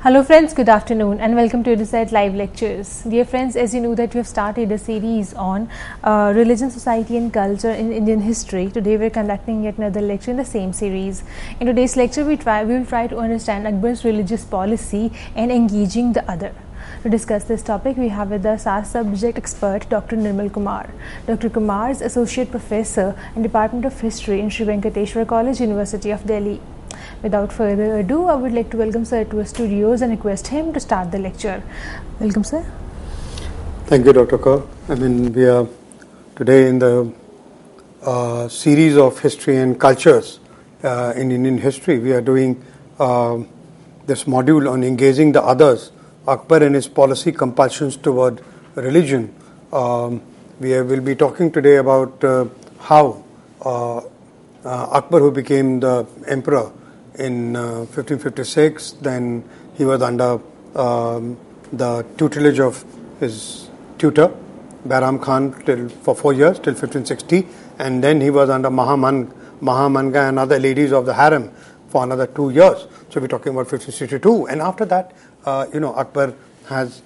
Hello friends, good afternoon and welcome to Decide Live Lectures. Dear friends, as you know that we have started a series on religion, society and culture in Indian history. Today we are conducting yet another lecture in the same series. In today's lecture we will try to understand Akbar's religious policy and engaging the other. To discuss this topic, we have with us our subject expert, Dr. Nirmal Kumar. Dr. Kumar is Associate Professor in Department of History in Sri Venkateshwara College, University of Delhi. Without further ado, I would like to welcome Sir to our studios and request him to start the lecture. Welcome, Sir. Thank you, Dr. Kaur. We are today in the series of history and cultures in Indian history. We are doing this module on engaging the others, Akbar and his policy compulsions toward religion. We will be talking today about how Akbar, who became the emperor in 1556, then he was under the tutelage of his tutor, Bairam Khan, for 4 years, till 1560, and then he was under Mahamanga and other ladies of the harem for another 2 years. So we're talking about 1562, and after that, Akbar has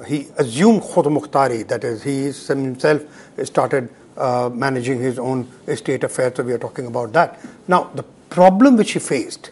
he assumed Khud Mukhtari, that is, he himself started managing his own state affairs. So we are talking about that. Now, the problem which he faced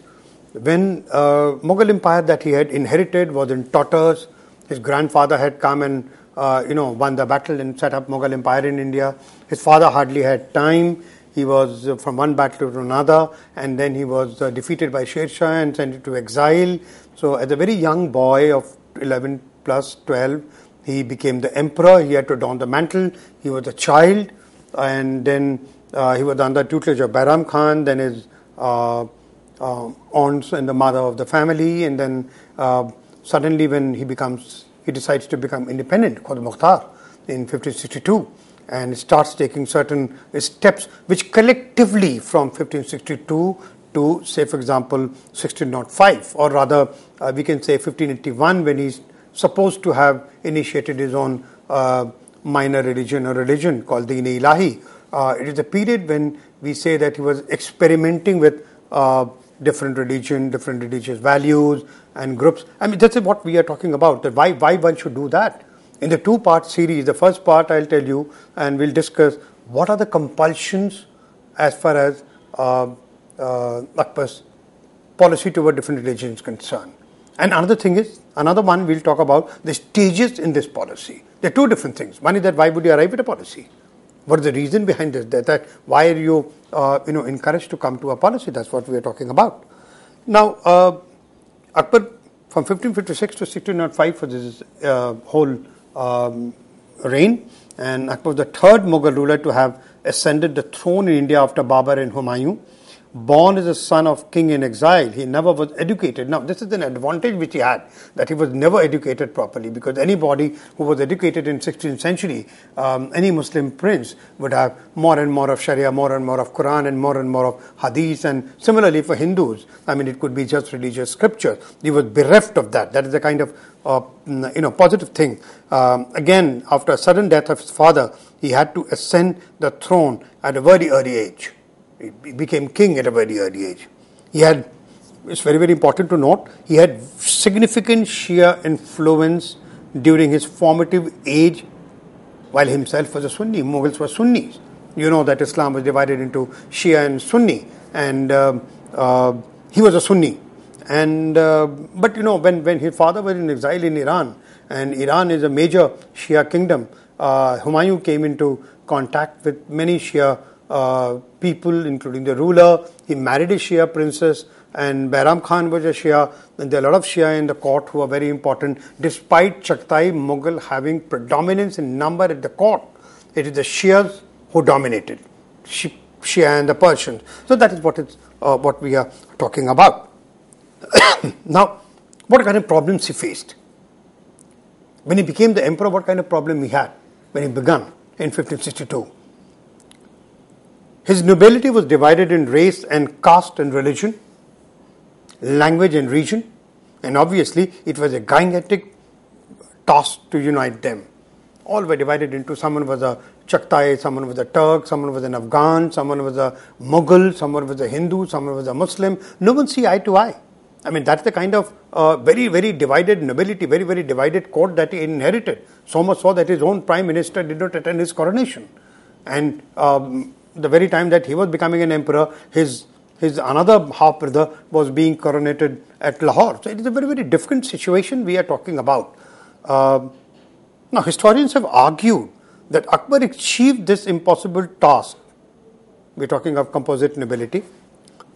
when Mughal Empire that he had inherited was in tatters. His grandfather had come and won the battle and set up Mughal Empire in India. His father hardly had time. He was from one battle to another, and then he was defeated by Sher Shah and sent into exile. So as a very young boy of 11 plus 12, he became the emperor. He had to don the mantle. He was a child, and then he was under tutelage of Bairam Khan, then his aunts and the mother of the family, and then suddenly when he decides to become independent, Khud Mukhtar, in 1562, and starts taking certain steps which collectively from 1562 to, say, for example, 1605, or rather we can say 1581, when he's supposed to have initiated his own minor religion or religion called the Ilahi. It is a period when we say that he was experimenting with different religious values and groups. I mean, that's what we are talking about, that why one should do that. In the two-part series, the first part I'll tell you, and we'll discuss what are the compulsions as far as Akbar's policy toward different religions is concerned. And another one we'll talk about the stages in this policy. There are two different things. One is that why would you arrive at a policy? What is the reason behind this? That why are you encouraged to come to a policy? That's what we are talking about. Now, Akbar from 1556 to 1605 for this whole reign, and Akbar was the third Mughal ruler to have ascended the throne in India after Babar and Humayun. Born as a son of king in exile, he never was educated. Now, this is an advantage which he had, that he was never educated properly, because anybody who was educated in 16th century, any Muslim prince would have more and more of Sharia, more and more of Quran, and more of Hadith. And similarly for Hindus, I mean, it could be just religious scriptures. He was bereft of that. That is a kind of positive thing. Again, after a sudden death of his father, he had to ascend the throne at a very early age. He became king at a very early age. It's very, very important to note, he had significant Shia influence during his formative age, while himself was a Sunni. Mughals were Sunnis. You know that Islam was divided into Shia and Sunni, and he was a Sunni. And but when his father was in exile in Iran, and Iran is a major Shia kingdom, Humayun came into contact with many Shia people, including the ruler. He married a Shia princess, and Bairam Khan was a Shia, and there are a lot of Shia in the court who are very important. Despite Chagatai Mughal having predominance in number at the court, it is the Shias who dominated, Shia and the Persians. So that is what we are talking about. Now, what kind of problems he faced? When he became the emperor, what kind of problem he had when he began in 1562? His nobility was divided in race and caste and religion, language and region, and obviously it was a gigantic task to unite them. All were divided into, someone was a Chagtai, someone was a Turk, someone was an Afghan, someone was a Mughal, someone was a Hindu, someone was a Muslim. No one see eye to eye. I mean, that's the kind of very, very divided nobility, very, very divided court that he inherited. So much so that his own prime minister did not attend his coronation. And the very time that he was becoming an emperor, his another half brother was being coronated at Lahore. So it is a very, very different situation we are talking about. Now, historians have argued that Akbar achieved this impossible task. We are talking of composite nobility,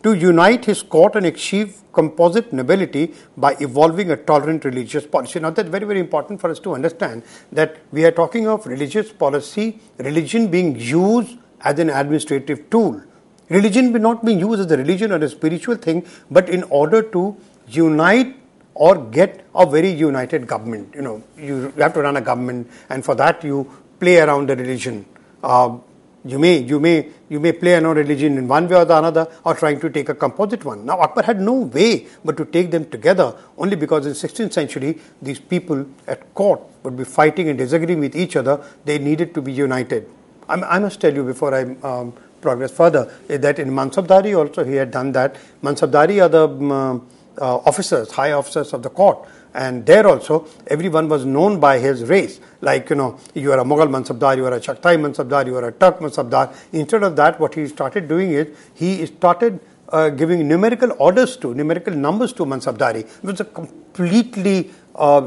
to unite his court and achieve composite nobility by evolving a tolerant religious policy. Now, that's very, very important for us to understand that we are talking of religious policy, religion being used as an administrative tool. Religion not being used as a religion or a spiritual thing, but in order to unite or get a very united government. You have to run a government, and for that you play around the religion. You may play around religion in one way or the another, or trying to take a composite one. Now, Akbar had no way but to take them together, only because in the 16th century, these people at court would be fighting and disagreeing with each other. They needed to be united. I must tell you before I progress further, that in Mansabdari also he had done that. Mansabdari are the officers, high officers of the court. And there also, everyone was known by his race. Like, you are a Mughal Mansabdar, you are a Chagtai Mansabdar, you are a Turk Mansabdar. Instead of that, what he started doing is, he started giving numerical numbers to Mansabdari. It was a completely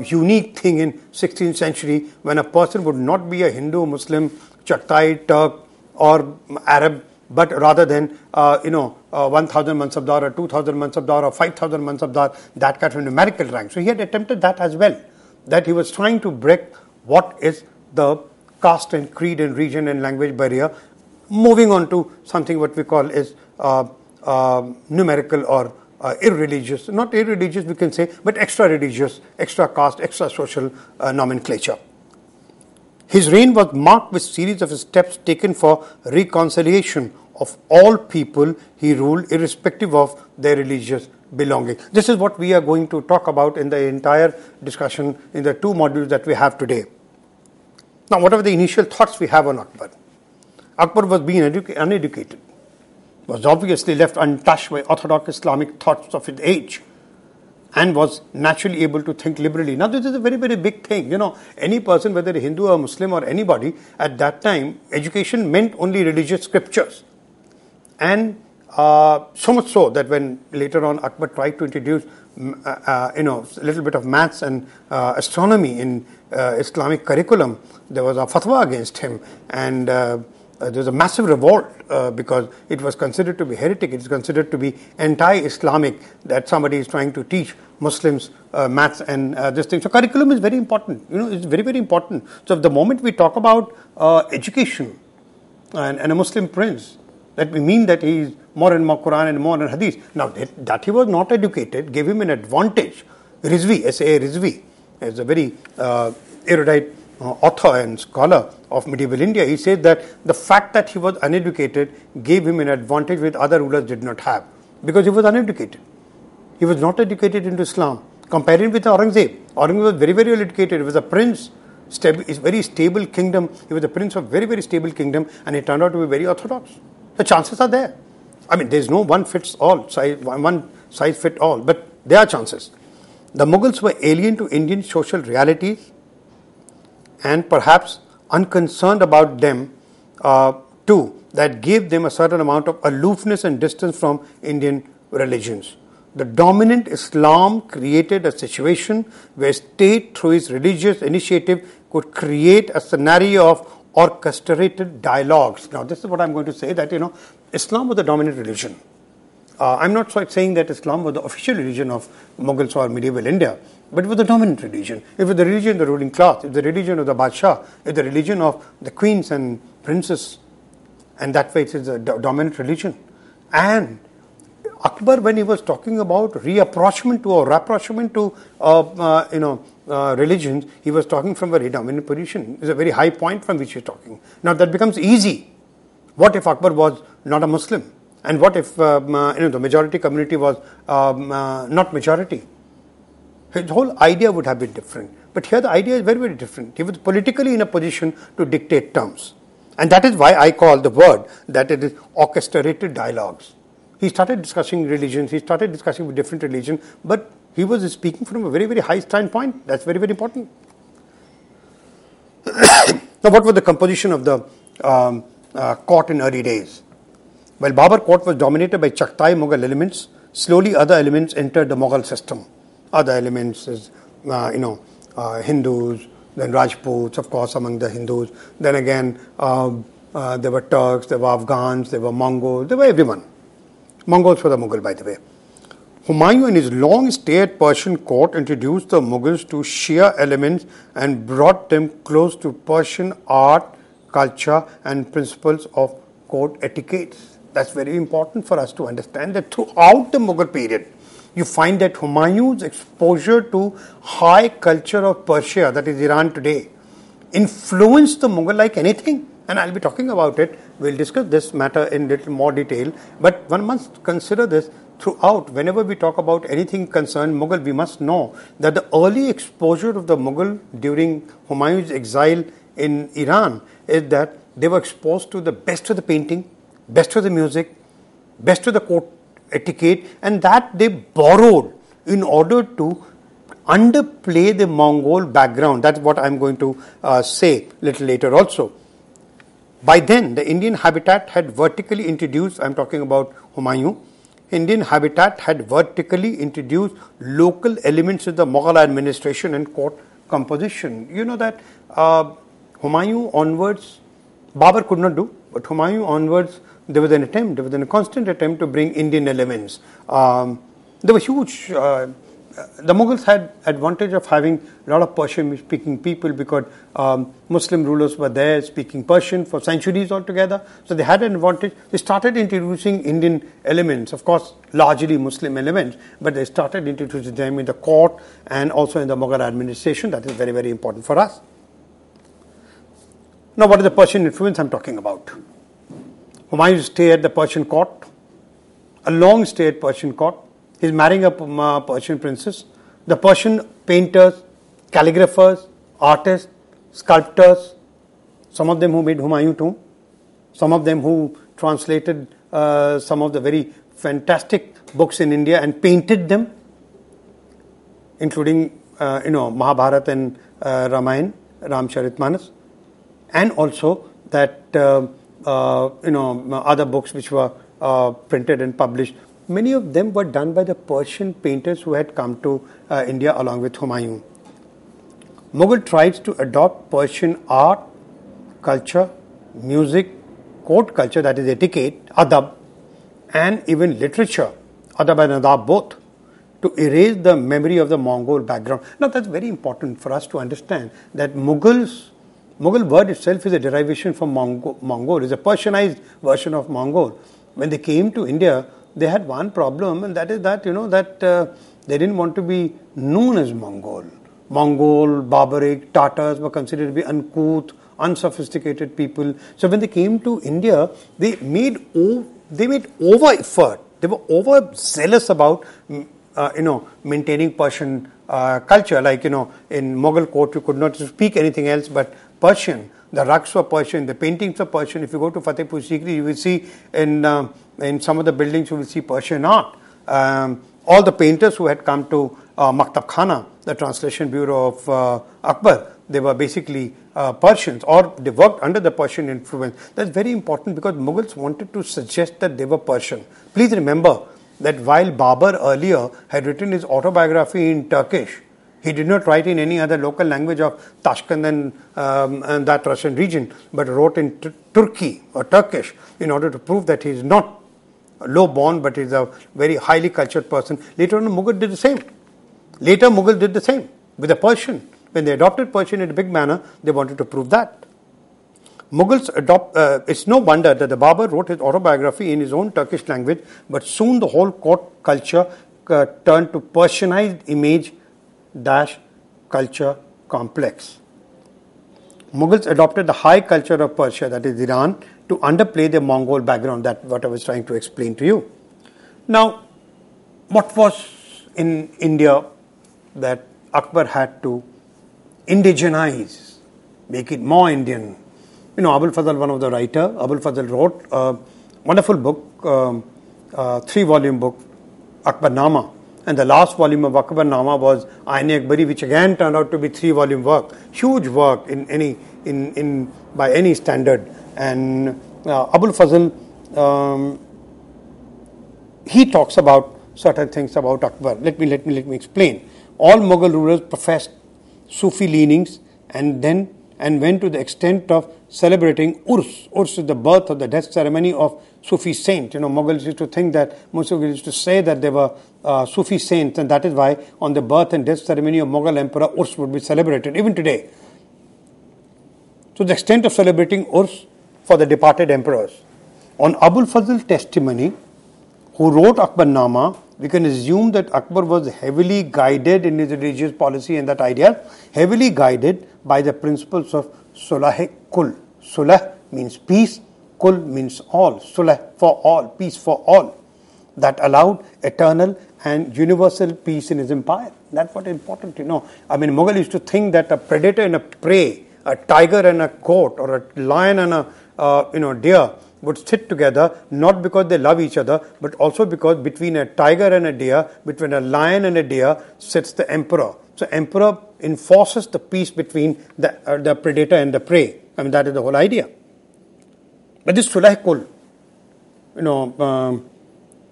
unique thing in 16th century, when a person would not be a Hindu, Muslim, Chagtai, Turk or Arab, but rather than 1,000 Mansabdar or 2,000 Mansabdar or 5,000 Mansabdar, that kind of numerical rank. So he had attempted that as well, that he was trying to break what is the caste and creed and region and language barrier, moving on to something what we call is numerical or irreligious, not irreligious we can say, but extra religious, extra caste, extra social nomenclature. His reign was marked with series of steps taken for reconciliation of all people he ruled, irrespective of their religious belonging. This is what we are going to talk about in the entire discussion in the two modules that we have today. Now, what are the initial thoughts we have on Akbar? Akbar was being uneducated, was obviously left untouched by orthodox Islamic thoughts of his age, and was naturally able to think liberally. Now, this is a very, very big thing. Any person, whether a Hindu or Muslim or anybody, at that time, education meant only religious scriptures. And so much so that when later on Akbar tried to introduce, a little bit of maths and astronomy in Islamic curriculum, there was a fatwa against him, and there was a massive revolt because it was considered to be heretic. It is considered to be anti-Islamic that somebody is trying to teach Muslims maths and this thing. So curriculum is very important. It's very, very important. So the moment we talk about education and a Muslim prince, that we mean that he is more in Quran and more in Hadith. Now that he was not educated gave him an advantage. Rizvi, S.A. Rizvi, is a very erudite author and scholar of medieval India. He said that the fact that he was uneducated gave him an advantage which other rulers did not have, because he was uneducated. He was not educated into Islam. Comparing with Aurangzeb, Aurangzeb was very, very well educated. He was a prince, very stable kingdom. He was a prince of very, very stable kingdom, and he turned out to be very orthodox. The chances are there. I mean, there is no one size fit all, but there are chances. The Mughals were alien to Indian social realities and perhaps unconcerned about them too. That gave them a certain amount of aloofness and distance from Indian religions. The dominant Islam created a situation where state through its religious initiative could create a scenario of orchestrated dialogues. Now, this is what I'm going to say, that Islam was the dominant religion. I'm not saying that Islam was the official religion of Mughals or medieval India, but it was the dominant religion. It was the religion of the ruling class, it was the religion of the Badshah, it was the religion of the queens and princes, and that way it is a dominant religion. And Akbar, when he was talking about reapproachment to or rapprochement to religions, he was talking from a very dominant position. It's a very high point from which he's talking. Now that becomes easy. What if Akbar was not a Muslim? And what if the majority community was not majority? His whole idea would have been different. But here the idea is very, very different. He was politically in a position to dictate terms. And that is why I call the word that it is orchestrated dialogues. He started discussing religions, he started discussing with different religions, but he was speaking from a very, very high standpoint. That's very, very important. Now, what was the composition of the court in early days? Well, Babur court was dominated by Chagatai Mughal elements. Slowly, other elements entered the Mughal system. Other elements is, Hindus, then Rajputs, of course, among the Hindus. Then again, there were Turks, there were Afghans, there were Mongols, there were everyone. Mongols were the Mughal, by the way. Humayun, in his long stay at Persian court, introduced the Mughals to Shia elements and brought them close to Persian art, culture, and principles of court etiquette. That's very important for us to understand that throughout the Mughal period, you find that Humayun's exposure to high culture of Persia, that is Iran today, influenced the Mughal like anything. And I'll be talking about it. We'll discuss this matter in little more detail. But one must consider this throughout. Whenever we talk about anything concerned Mughal, we must know that the early exposure of the Mughal during Humayun's exile in Iran is that they were exposed to the best of the painting, best of the music, best of the court etiquette, and that they borrowed in order to underplay the Mongol background. That's what I'm going to say a little later also. By then, the Indian habitat had vertically introduced, I'm talking about Humayun, Indian habitat had vertically introduced local elements of the Mughal administration and court composition. You know that Humayun onwards, Babur could not do, but Humayun onwards, there was a constant attempt to bring Indian elements. There were huge, the Mughals had advantage of having a lot of Persian speaking people because Muslim rulers were there speaking Persian for centuries altogether. So they had an advantage. They started introducing Indian elements, of course largely Muslim elements, but they started introducing them in the court and also in the Mughal administration. That is very, very important for us. Now, what is the Persian influence I'm talking about? Humayun's stay at the Persian court, a long stay at Persian court. He's marrying a Persian princess. The Persian painters, calligraphers, artists, sculptors, some of them who made Humayun tomb, some of them who translated some of the very fantastic books in India and painted them, including Mahabharata and Ramayana, Ramcharitmanas, and also that other books which were printed and published. Many of them were done by the Persian painters who had come to India along with Humayun. Mughal tribes to adopt Persian art, culture, music, court culture, that is etiquette, adab, and even literature, adab and adab both, to erase the memory of the Mongol background. Now that's very important for us to understand that Mughal word itself is a derivation from Mongol, is a Persianized version of Mongol. When they came to India, they had one problem, and that is that they didn't want to be known as Mongol. Mongol, barbaric, Tatars were considered to be uncouth, unsophisticated people. So when they came to India, they made over effort. They were overzealous about maintaining Persian culture. Like in Mughal court, you could not speak anything else but Persian. The rugs were Persian, the paintings were Persian. If you go to Fatehpur Sikri, you will see in some of the buildings, you will see Persian art. All the painters who had come to Maktab Khana, the translation bureau of Akbar, they were basically Persians, or they worked under the Persian influence. That's very important because Mughals wanted to suggest that they were Persian. Please remember that while Babur earlier had written his autobiography in Turkish, he did not write in any other local language of Tashkent and that Russian region, but wrote in Turkey or Turkish in order to prove that he is not low born, but is a very highly cultured person. Later on, Mughal did the same. Mughal did the same with the Persian. When they adopted Persian in a big manner, they wanted to prove that. Mughals it's no wonder that the Babur wrote his autobiography in his own Turkish language, but soon the whole court culture turned to Persianized image culture complex. Mughals adopted the high culture of Persia, that is Iran, to underplay the Mongol background. That's what I was trying to explain to you. Now, what was in India that Akbar had to indigenize, make it more Indian, Abul Fazl, one of the writer, Abul Fazl wrote a wonderful book, 3-volume book, Akbar Nama. And the last volume of Akbar Nama was Aine Akbari, which again turned out to be 3-volume work, huge work by any standard. And Abul Fazl, he talks about certain things about Akbar. Let me explain. All Mughal rulers professed Sufi leanings and went to the extent of celebrating Urs. Urs is the birth or the death ceremony of Sufi saints. Mughals used to think that, Mughals used to say that they were Sufi saints, and that is why on the birth and death ceremony of Mughal Emperor, Urs would be celebrated, even today. To the extent of celebrating Urs for the departed emperors. On Abul Fazl's testimony, who wrote Akbar Nama, we can assume that Akbar was heavily guided in his religious policy and that idea, heavily guided by the principles of Sulah-e-Kul. Sulah means peace, Kul means all, Sulah for all, peace for all, that allowed eternal and universal peace in his empire. That's what is important, Mughal used to think that a predator and a prey, a tiger and a goat, or a lion and a deer would sit together, not because they love each other, but also because between a tiger and a deer, between a lion and a deer, sits the emperor. So emperor enforces the peace between the predator and the prey. That is the whole idea. But this Sulah-e-Kul,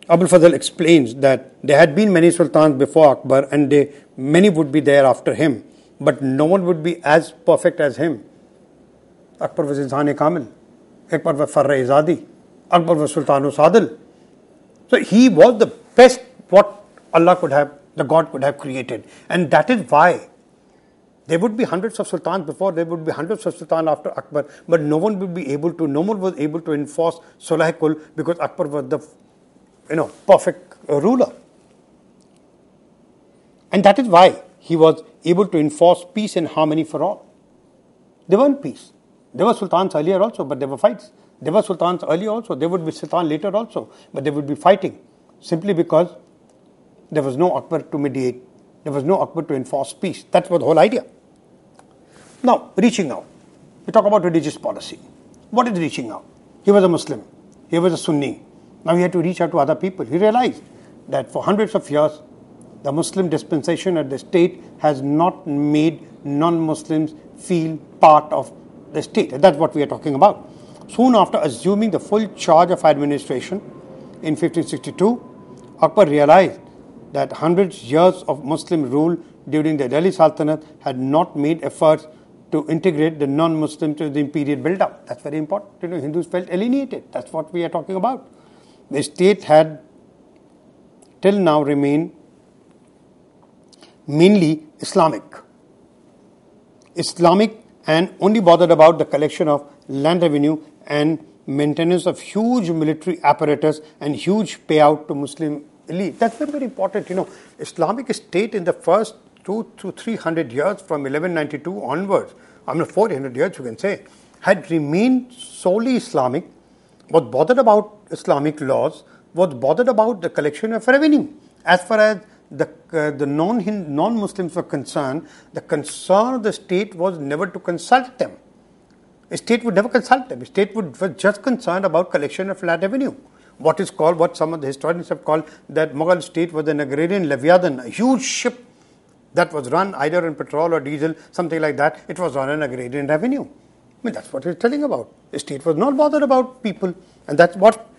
Abul Fazl explains that there had been many sultans before Akbar, and many would be there after him, but no one would be as perfect as him. Akbar was Insan-e-Kamil. Akbar was Farra-e-Zadi. Akbar was Sultan-u-Sadil. So he was the best what Allah could have, the God could have created. And that is why there would be hundreds of sultans before, there would be hundreds of sultans after Akbar, but no one was able to enforce Sulah-e-Kul because Akbar was the perfect ruler. And that is why he was able to enforce peace and harmony for all. There weren't peace. There were sultans earlier also, but there were fights. There were sultans earlier also. There would be sultan later also, but there would be fighting. Simply because there was no Akbar to mediate. There was no Akbar to enforce peace. That was the whole idea. Now, reaching out. We talk about religious policy. What is reaching out? He was a Muslim. He was a Sunni. Now he had to reach out to other people. He realized that for hundreds of years, the Muslim dispensation at the state has not made non-Muslims feel part of the state. And that's what we are talking about. Soon after assuming the full charge of administration in 1562, Akbar realized that hundreds of years of Muslim rule during the Delhi Sultanate had not made efforts to integrate the non-Muslims to the imperial build-up. That's very important. Hindus felt alienated. That's what we are talking about. The state had till now remained mainly Islamic and only bothered about the collection of land revenue and maintenance of huge military apparatus and huge payout to Muslim elite. That's very, very important. Islamic state in the first 200 to 300 years from 1192 onwards, 400 years you can say, had remained solely Islamic, was bothered about Islamic laws, was bothered about the collection of revenue. As far as the non-Muslims were concerned, the concern of the state was never to consult them. A state would never consult them. A state was just concerned about collection of land revenue. What some of the historians have called that Mughal state was an agrarian leviathan, a huge ship that was run either on petrol or diesel, something like that. It was on an agrarian revenue. That's what it's telling about. The state was not bothered about people, and that's what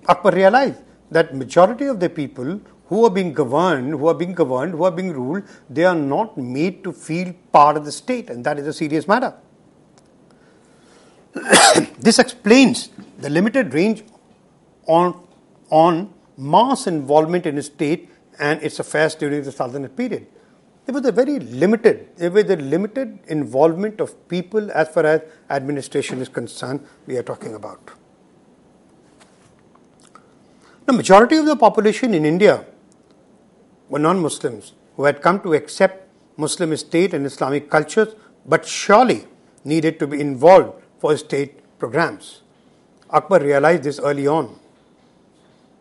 Akbar realized, that majority of the people who are being governed, who are being ruled, they are not made to feel part of the state, and that is a serious matter. This explains the limited range on mass involvement in the state and its affairs during the Sultanate period. There was a limited involvement of people as far as administration is concerned, we are talking about. The majority of the population in India were non-Muslims who had come to accept Muslim state and Islamic cultures, but surely needed to be involved for state programs. Akbar realized this early on.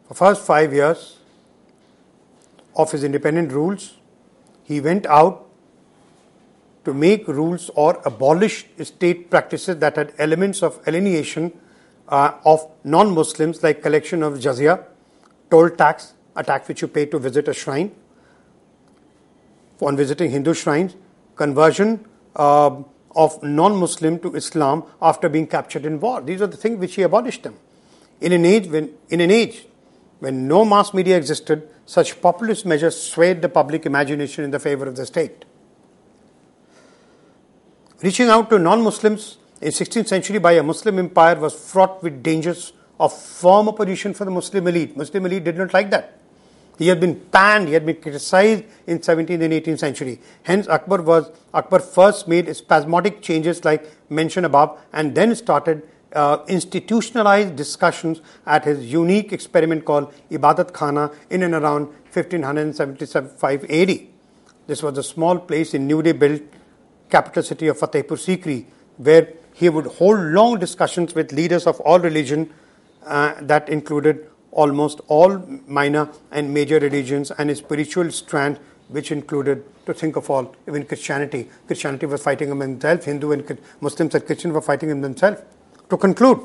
For the first 5 years of his independent rules, he went out to make rules or abolish state practices that had elements of alienation of non-Muslims, like collection of jizya, toll tax, a tax which you pay to visit a shrine, on visiting Hindu shrines, conversion of non-Muslim to Islam after being captured in war. These are the things which he abolished them. In an age when no mass media existed, such populist measures swayed the public imagination in the favor of the state. Reaching out to non-Muslims in 16th century by a Muslim empire was fraught with dangers of firm opposition for the Muslim elite. Muslim elite did not like that. He had been panned, he had been criticized in 17th and 18th century. Hence, Akbar first made spasmodic changes like mentioned above, and then started institutionalized discussions at his unique experiment called Ibadat Khana in and around 1575 AD. This was a small place in newly built capital city of Fatehpur Sikri, where he would hold long discussions with leaders of all religion that included almost all minor and major religions, and a spiritual strand which included, to think of all, even Christianity. Christianity was fighting among themselves, Hindu and Muslims and Christians were fighting among themselves. To conclude,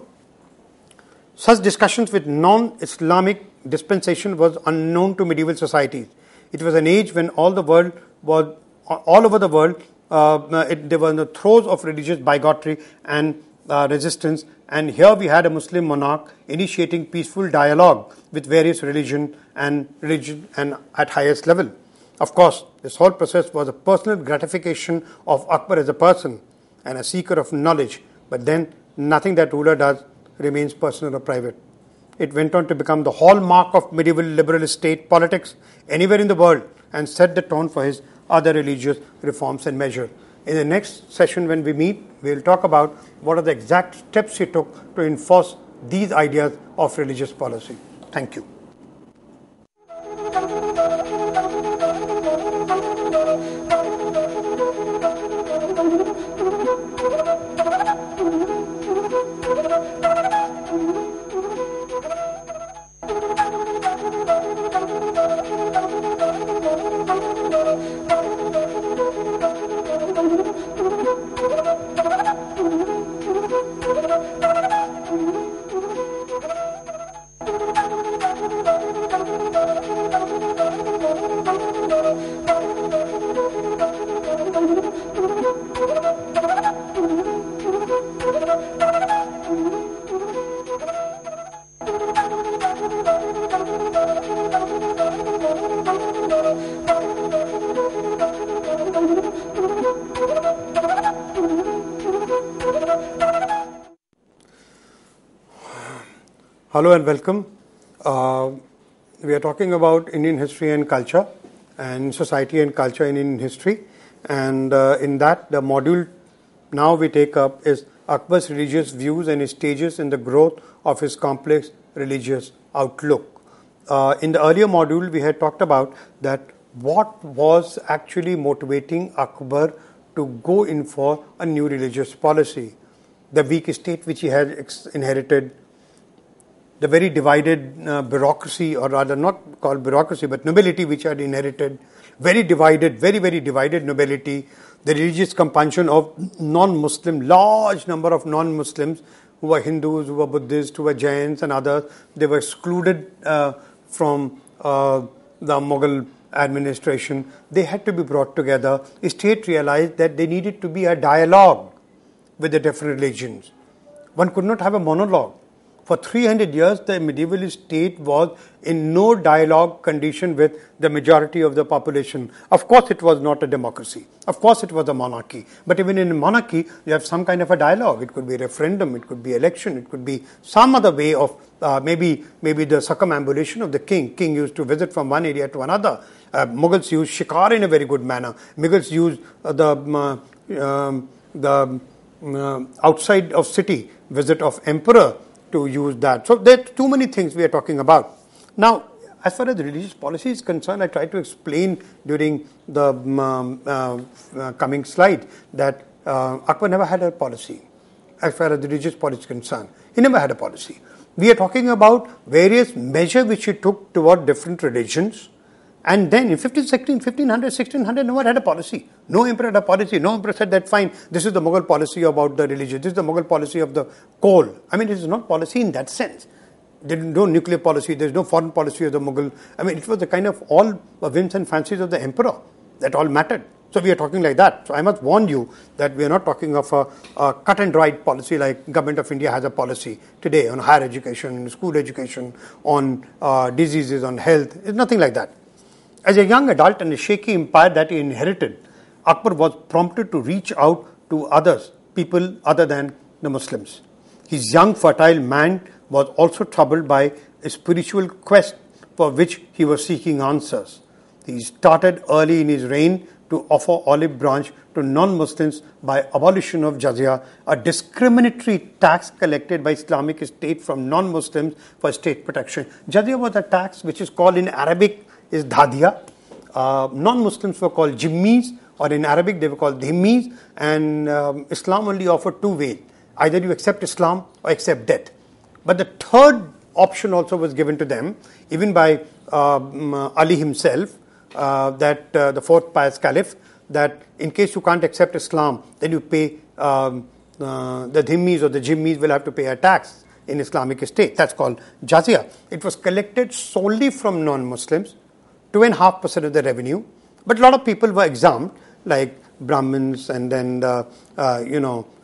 such discussions with non-Islamic dispensation was unknown to medieval societies. It was an age when all over the world, they were in the throes of religious bigotry and resistance, and here we had a Muslim monarch initiating peaceful dialogue with various religion and at highest level. Of course, this whole process was a personal gratification of Akbar as a person and a seeker of knowledge, but then nothing that ruler does remains personal or private. It went on to become the hallmark of medieval liberal state politics anywhere in the world and set the tone for his other religious reforms and measures. In the next session when we meet, we will talk about what are the exact steps he took to enforce these ideas of religious policy. Thank you. Hello and welcome. We are talking about Indian history and culture and society and culture in Indian history, and in that the module now we take up is Akbar's religious views and his stages in the growth of his complex religious outlook. In the earlier module we had talked about that what was actually motivating Akbar to go in for a new religious policy, the weak state which he had inherited, the very divided bureaucracy, or rather not called bureaucracy, but nobility which had inherited, very divided nobility, the religious compulsion of non-Muslim, large number of non-Muslims who were Hindus, who were Buddhists, who were Jains and others, they were excluded from the Mughal administration. They had to be brought together. The state realized that they needed to be a dialogue with the different religions. One could not have a monologue. For 300 years, the medieval state was in no dialogue condition with the majority of the population. Of course, it was not a democracy. Of course, it was a monarchy. But even in a monarchy, you have some kind of a dialogue. It could be referendum, it could be election, it could be some other way of maybe the circumambulation of the king. King used to visit from one area to another. Mughals used shikar in a very good manner. Mughals used the outside of city visit of emperor to use that. So there are too many things we are talking about. Now, as far as religious policy is concerned, I try to explain during the coming slide that Akbar never had a policy as far as the religious policy is concerned. He never had a policy. We are talking about various measures which he took toward different religions And then in 1500, no one had a policy. No emperor had a policy. No emperor said that fine, this is the Mughal policy about the religion. This is the Mughal policy of the coal. I mean, it is not policy in that sense. There is no nuclear policy. There is no foreign policy of the Mughal. I mean, it was the kind of all whims and fancies of the emperor that all mattered. So we are talking like that. So I must warn you that we are not talking of a cut and dried policy like Government of India has a policy today on higher education, school education, on diseases, on health. It's nothing like that. As a young adult and a shaky empire that he inherited, Akbar was prompted to reach out to others, people other than the Muslims. His young, fertile mind was also troubled by a spiritual quest for which he was seeking answers. He started early in his reign to offer olive branch to non-Muslims by abolition of jizya, a discriminatory tax collected by Islamic State from non-Muslims for state protection. Jizya was a tax which is called in Arabic is dhadiya. Non-Muslims were called jimmis, or in Arabic they were called dhimmis, and Islam only offered two ways. Either you accept Islam or accept death. But the third option also was given to them, even by Ali himself, that the fourth pious caliph, that in case you can't accept Islam, then you pay the dhimmis or the jimmis will have to pay a tax in Islamic State. That's called jizya. It was collected solely from non-Muslims, 2.5% of the revenue, but a lot of people were exempt, like Brahmins and then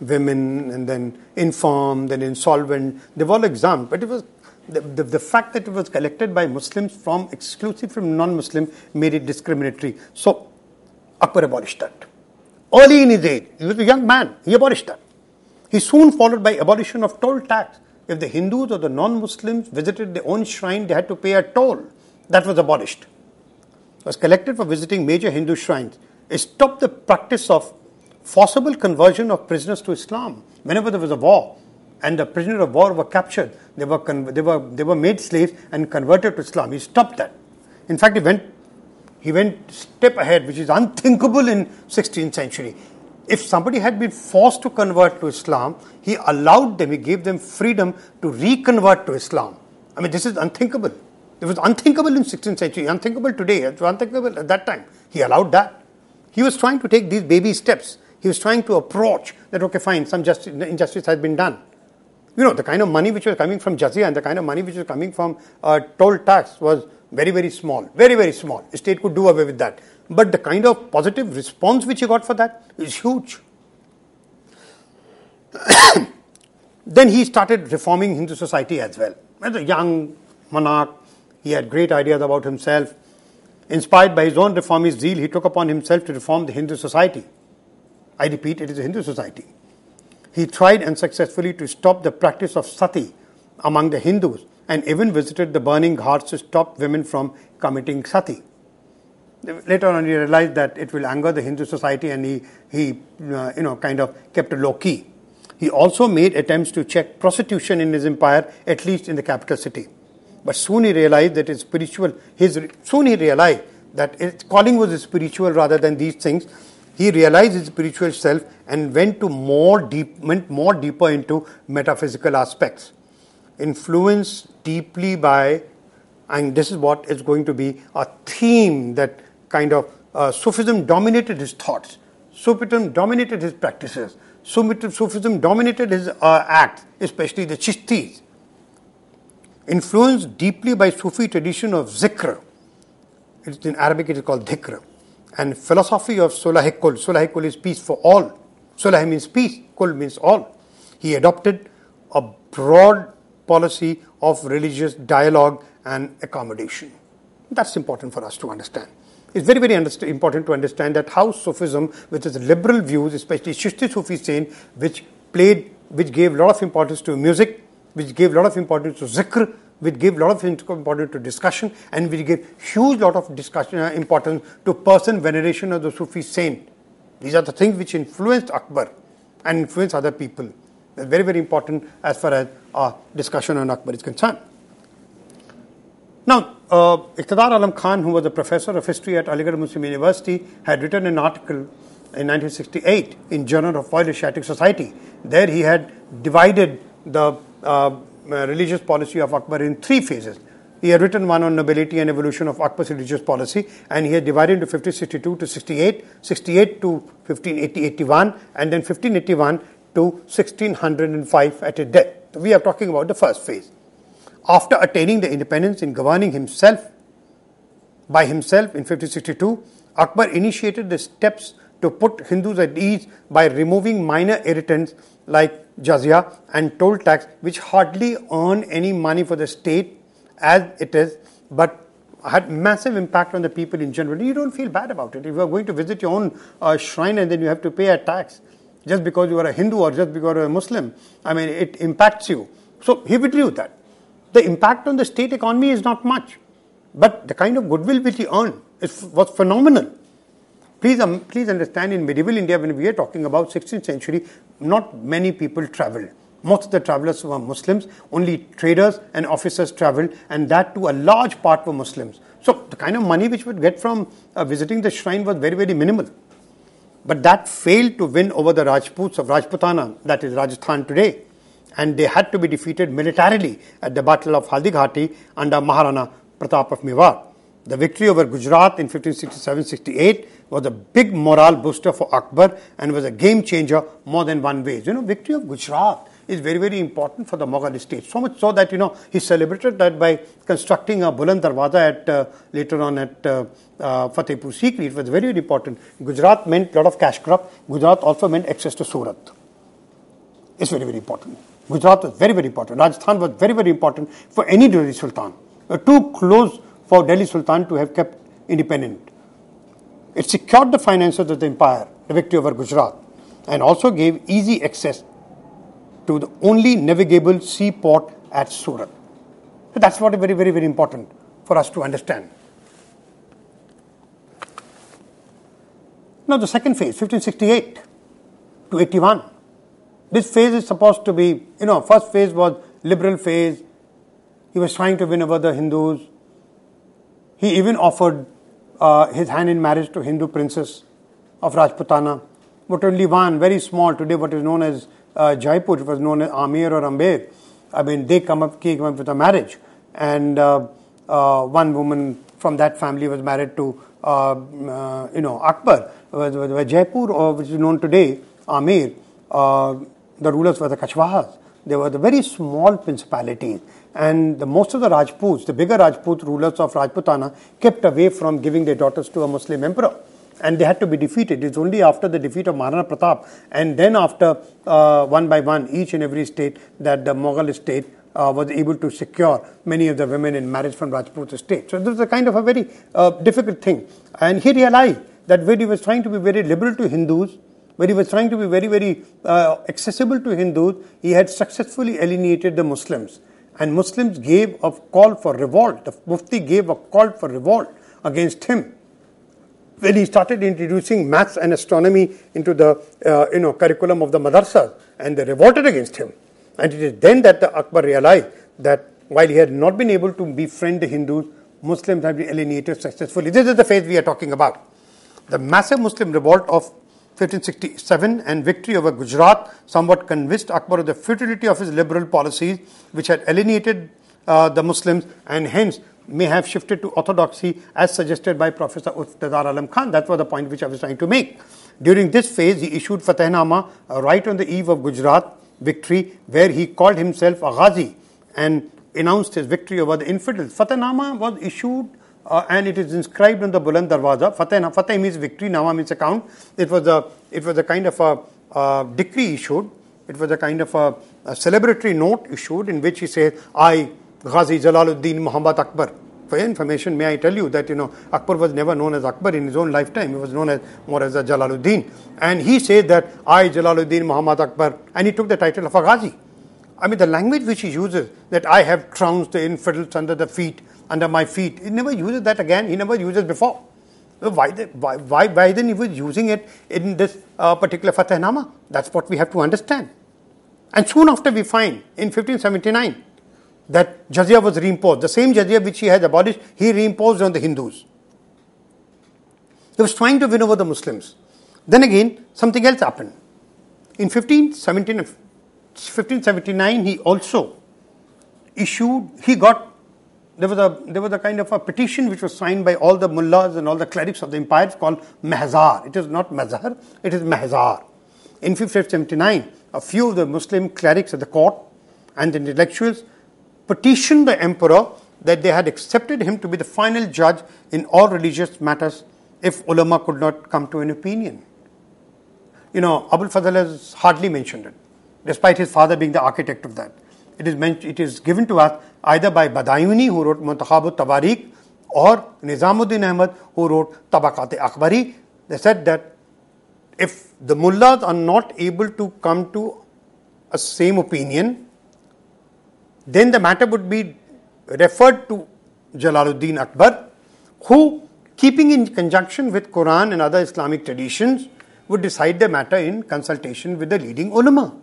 women and then infirm, then insolvent. They were all exempt, but it was the fact that it was collected by Muslims exclusive from non-Muslim made it discriminatory. So Akbar abolished that. Early in his age, he was a young man, he abolished that. He soon followed by abolition of toll tax. If the Hindus or the non-Muslims visited their own shrine, they had to pay a toll. That was abolished. It was collected for visiting major Hindu shrines. It stopped the practice of forcible conversion of prisoners to Islam. Whenever there was a war and the prisoners of war were captured, they were made slaves and converted to Islam. He stopped that. In fact, he went step ahead, which is unthinkable in 16th century. If somebody had been forced to convert to Islam, he allowed them, he gave them freedom to reconvert to Islam. I mean, this is unthinkable. It was unthinkable in 16th century, unthinkable today, it was unthinkable at that time. He allowed that. He was trying to take these baby steps. He was trying to approach that, okay, fine, some injustice has been done. You know, the kind of money which was coming from jizya and the kind of money which was coming from toll tax was very, very small. Very, very small. The state could do away with that. But the kind of positive response which he got for that is huge. Then he started reforming Hindu society as well. As a young monarch, he had great ideas about himself. Inspired by his own reformist zeal, he took upon himself to reform the Hindu society. I repeat, it is a Hindu society. He tried unsuccessfully to stop the practice of sati among the Hindus and even visited the burning ghats to stop women from committing sati. Later on, he realized that it will anger the Hindu society, and he kind of kept a low key. He also made attempts to check prostitution in his empire, at least in the capital city. But soon he realized that his calling was spiritual rather than these things. He realized his spiritual self and went more deeper into metaphysical aspects. Influenced deeply by, and this is what is going to be a theme, that kind of Sufism dominated his thoughts. Sufism dominated his practices. Sufism dominated his acts, especially the Chishtis. Influenced deeply by Sufi tradition of zikr. In Arabic it is called dhikr. And philosophy of Sulh-i-Kul. Sulh-i-Kul is peace for all. Sulh means peace, Kul means all. He adopted a broad policy of religious dialogue and accommodation. That's important for us to understand. It's very, very important to understand that how Sufism, with its liberal views, especially Chishti Sufi saint, which gave a lot of importance to music, which gave a lot of importance to zikr, which gave a lot of importance to discussion, and which gave huge lot of importance to person veneration of the Sufi saint. These are the things which influenced Akbar and influenced other people. That's very, very important as far as our discussion on Akbar is concerned. Now, Iqtidar Alam Khan, who was a professor of history at Aligarh Muslim University, had written an article in 1968 in Journal of Royal Asiatic Society. There he had divided the religious policy of Akbar in three phases. He had written one on nobility and evolution of Akbar's religious policy, and he had divided into 1562 to 68, 68 to 1580-81, and then 1581 to 1605 at his death. We are talking about the first phase. After attaining the independence in governing by himself in 1562, Akbar initiated the steps to put Hindus at ease by removing minor irritants like jizya and toll tax, which hardly earn any money for the state as it is, but had massive impact on the people in general. You don't feel bad about it. If you are going to visit your own shrine and then you have to pay a tax just because you are a Hindu or just because you are a Muslim, I mean, it impacts you. So he withdrew that. The impact on the state economy is not much, but the kind of goodwill which he earned was phenomenal. Please understand, in medieval India, when we are talking about 16th century, not many people traveled. Most of the travelers were Muslims, only traders and officers traveled, and that too a large part were Muslims. So the kind of money which we would get from visiting the shrine was very, very minimal. But that failed to win over the Rajputs of Rajputana, that is Rajasthan today, and they had to be defeated militarily at the Battle of Haldighati under Maharana Pratap of Mewar. The victory over Gujarat in 1567-68 was a big morale booster for Akbar and was a game changer more than one way. Victory of Gujarat is very, very important for the Mughal state. So much so that, he celebrated that by constructing a Buland Darwaza later on at Fatehpur Sikri. It was very, very important. Gujarat meant a lot of cash crop. Gujarat also meant access to Surat. It's very, very important. Gujarat was very, very important. Rajasthan was very, very important for any Delhi Sultan. Too close for Delhi Sultan to have kept independent. It secured the finances of the empire, the victory over Gujarat, and also gave easy access to the only navigable seaport at Surat. So that's what is very, very, very important for us to understand. Now the second phase, 1568 to 81. This phase is supposed to be, first phase was liberal phase. He was trying to win over the Hindus. He even offered his hand in marriage to Hindu princess of Rajputana, but only one, very small, today what is known as Jaipur, it was known as Amir or Amber. I mean, they came up with a marriage, and one woman from that family was married to, Akbar. Jaipur, or which is known today, Amir, the rulers were the Kachwahas. They were the very small principalities, and most of the Rajputs, the bigger Rajput rulers of Rajputana, kept away from giving their daughters to a Muslim emperor, and they had to be defeated. It's only after the defeat of Maharana Pratap, and then after one by one, each and every state, that the Mughal state was able to secure many of the women in marriage from Rajput state. So this was a kind of a very difficult thing, and he realized that when he was trying to be very liberal to Hindus, when he was trying to be very, very accessible to Hindus, he had successfully alienated the Muslims. And Muslims gave a call for revolt. The Mufti gave a call for revolt against him when he started introducing maths and astronomy into the curriculum of the madrasas, and they revolted against him. And it is then that the Akbar realized that while he had not been able to befriend the Hindus, Muslims had been alienated successfully. This is the phase we are talking about. The massive Muslim revolt of 1567 and victory over Gujarat somewhat convinced Akbar of the futility of his liberal policies, which had alienated the Muslims and hence may have shifted to orthodoxy as suggested by Professor Uftadar Alam Khan. That was the point which I was trying to make. During this phase, he issued Fatehnama right on the eve of Gujarat victory, where he called himself a Ghazi and announced his victory over the infidels. Fatehnama was issued and it is inscribed on the Buland Darwaza. Fateh means victory, Nama means account. It was a kind of a decree issued. It was a kind of a celebratory note issued in which he says, I, Ghazi Jalaluddin Muhammad Akbar. For your information, may I tell you that Akbar was never known as Akbar in his own lifetime. He was known as more as a Jalaluddin. And he said that I, Jalaluddin Muhammad Akbar, and he took the title of a Ghazi. I mean, the language which he uses, that I have trounced the infidels under my feet. He never uses that again. He never uses before. Why then he was using it in this particular Fatehnama? That's what we have to understand. And soon after we find in 1579 that jizya was reimposed. The same jizya which he had abolished, he reimposed on the Hindus. He was trying to win over the Muslims. Then again, something else happened. In 1579, he also he got there was a kind of a petition which was signed by all the mullahs and all the clerics of the empire. It's called Mahzar. It is not Mazhar, it is Mahzar. In 1579, a few of the Muslim clerics at the court and the intellectuals petitioned the emperor that they had accepted him to be the final judge in all religious matters if ulama could not come to an opinion. Abul Fazl has hardly mentioned it, despite his father being the architect of that. It is given to us either by Badayuni, who wrote Muntakhabut Tawarikh, or Nizamuddin Ahmad, who wrote Tabaqat Akbari. They said that if the mullahs are not able to come to a same opinion, then the matter would be referred to Jalaluddin Akbar, who, keeping in conjunction with Quran and other Islamic traditions, would decide the matter in consultation with the leading ulama.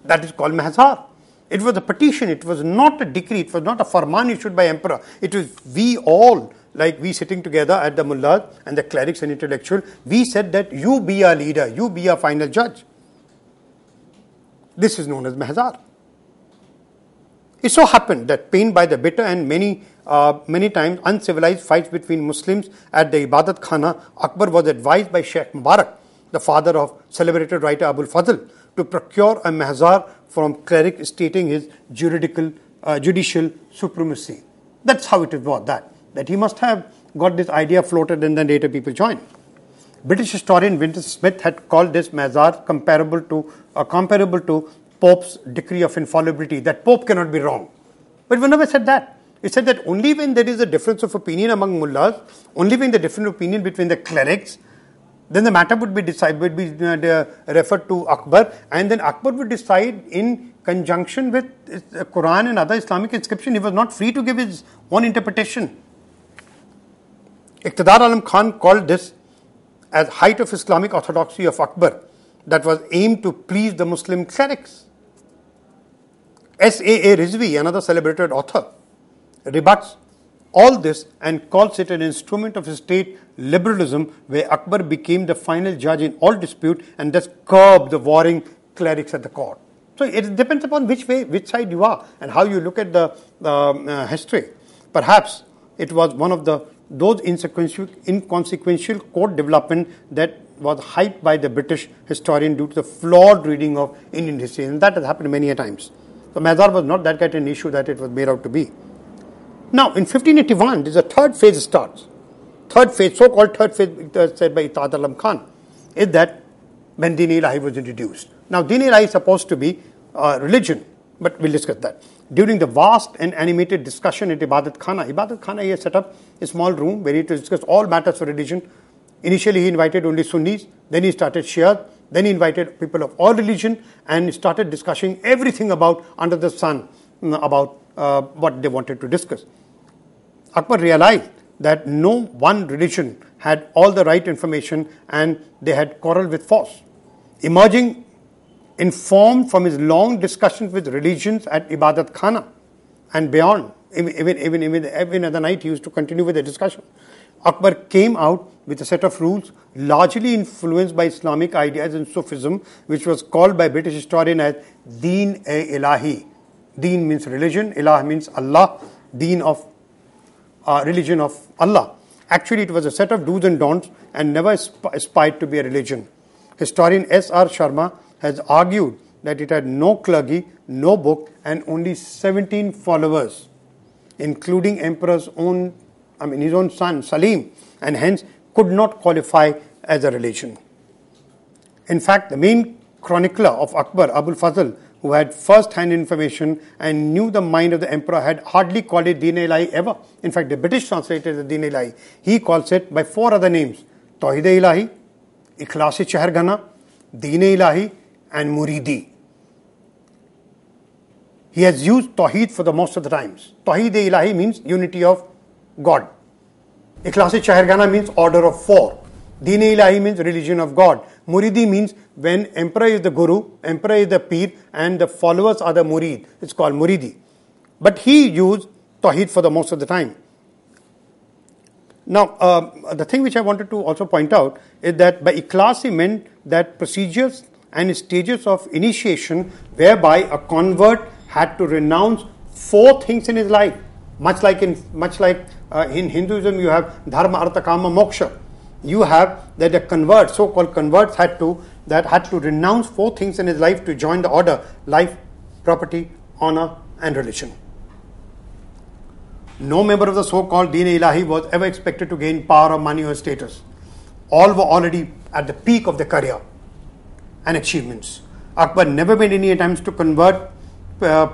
That is called Mahzar. It was a petition, it was not a decree, it was not a farman issued by emperor. It was we all, like we sitting together at the mullahs and the clerics and intellectuals, we said that you be our leader, you be our final judge. This is known as Mahzar. It so happened that, pained by the bitter and many times uncivilized fights between Muslims at the Ibadat Khana, Akbar was advised by Sheikh Mubarak, the father of celebrated writer Abul Fazl, to procure a Mahzar from cleric stating his judicial supremacy. That's how it was that he must have got this idea floated and then later people joined. British historian Vincent Smith had called this Mahzar comparable to Pope's decree of infallibility, that Pope cannot be wrong. But we never said that. He said that only when there is a difference of opinion among mullahs, only when the different opinion between the clerics, then the matter would be referred to Akbar, and then Akbar would decide in conjunction with the Quran and other Islamic inscription. He was not free to give his own interpretation. Iqtidar Alam Khan called this as height of Islamic orthodoxy of Akbar that was aimed to please the Muslim clerics. S.A.A. Rizvi, another celebrated author, rebuts all this and calls it an instrument of state liberalism where Akbar became the final judge in all dispute and thus curbed the warring clerics at the court. So it depends upon which side you are and how you look at the history. Perhaps it was one of those inconsequential court development that was hyped by the British historian due to the flawed reading of Indian history, and that has happened many a times. So Mahzar was not that kind of an issue that it was made out to be. Now, in 1581, there's a third phase starts. Third phase, so-called third phase, said by Iqtidar Alam Khan, is that when Din-e-Ilahi was introduced. Now, Din-e-Ilahi is supposed to be religion, but we'll discuss that. During the vast and animated discussion at Ibadat Khana, he has set up a small room where he discussed all matters of religion. Initially, he invited only Sunnis, then he started Shias, then he invited people of all religion and started discussing everything about under the sun, about what they wanted to discuss. Akbar realized that no one religion had all the right information and they had quarreled with force. Emerging informed from his long discussions with religions at Ibadat Khana and beyond, even at the night he used to continue with the discussion. Akbar came out with a set of rules largely influenced by Islamic ideas and Sufism, which was called by British historian as Din-e-Ilahi. Deen means religion, Ilah means Allah, Deen of religion of Allah. Actually, it was a set of do's and don'ts and never aspired to be a religion. Historian S.R. Sharma has argued that it had no clergy, no book, and only 17 followers, including his own son Salim, and hence could not qualify as a religion. In fact, the main chronicler of Akbar, Abul Fazl, who had first-hand information and knew the mind of the emperor, had hardly called it Din-e-Ilahi ever. In fact, the British translated the Din-e-Ilahi. He calls it by 4 other names: Tawhid-e-Ilahi, Ikhlas-e-Chahargana, Din-e-Ilahi, and Muridi. He has used Tawheed for the most of the times. Tawhid-e-Ilahi means unity of God. Ikhlas-e-Chahargana means order of 4. Din-e-Ilahi means religion of God. Muridi means when emperor is the guru, emperor is the peer, and the followers are the murid. It's called muridi. But he used Tawheed for the most of the time. Now, the thing which I wanted to also point out is that by Ikhlas he meant that procedures and stages of initiation whereby a convert had to renounce 4 things in his life. Much like in Hinduism, you have dharma, artha, kama, moksha. You have that the converts, so-called converts, had to renounce 4 things in his life to join the order: life, property, honor, and religion. No member of the so-called Deen-e-Ilahi was ever expected to gain power or money or status. All were already at the peak of their career and achievements. Akbar never made any attempts to convert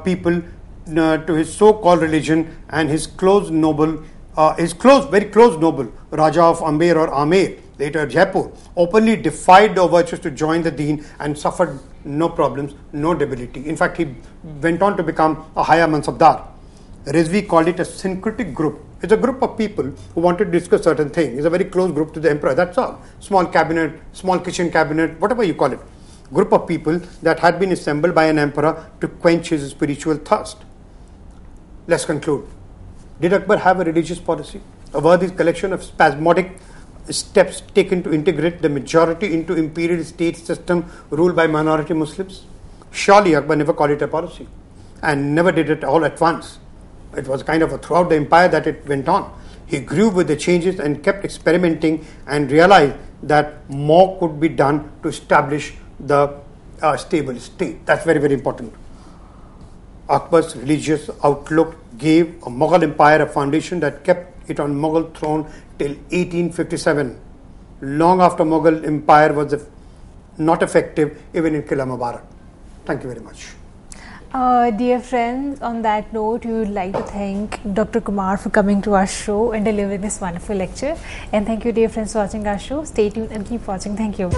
people to his so-called religion, and his very close noble, Raja of Amber or Amer, later Jaipur, openly defied the overtures to join the Deen and suffered no problems, no debility. In fact, he went on to become a higher Mansabdar. Rizvi called it a syncretic group. It's a group of people who wanted to discuss certain things. It's a very close group to the emperor, that's all. Small cabinet, small kitchen cabinet, whatever you call it. Group of people that had been assembled by an emperor to quench his spiritual thirst. Let's conclude. Did Akbar have a religious policy? Or were these collection of spasmodic steps taken to integrate the majority into imperial state system ruled by minority Muslims? Surely Akbar never called it a policy and never did it all at once. It was kind of throughout the empire that it went on. He grew with the changes and kept experimenting and realized that more could be done to establish the stable state. That's very, very important. Akbar's religious outlook gave a Mughal empire a foundation that kept it on Mughal throne till 1857, long after Mughal empire was not effective even in Qila Mubarak. Thank you very much. Dear friends, on that note, we would like to thank Dr. Kumar for coming to our show and delivering this wonderful lecture. And thank you, dear friends, for watching our show. Stay tuned and keep watching. Thank you.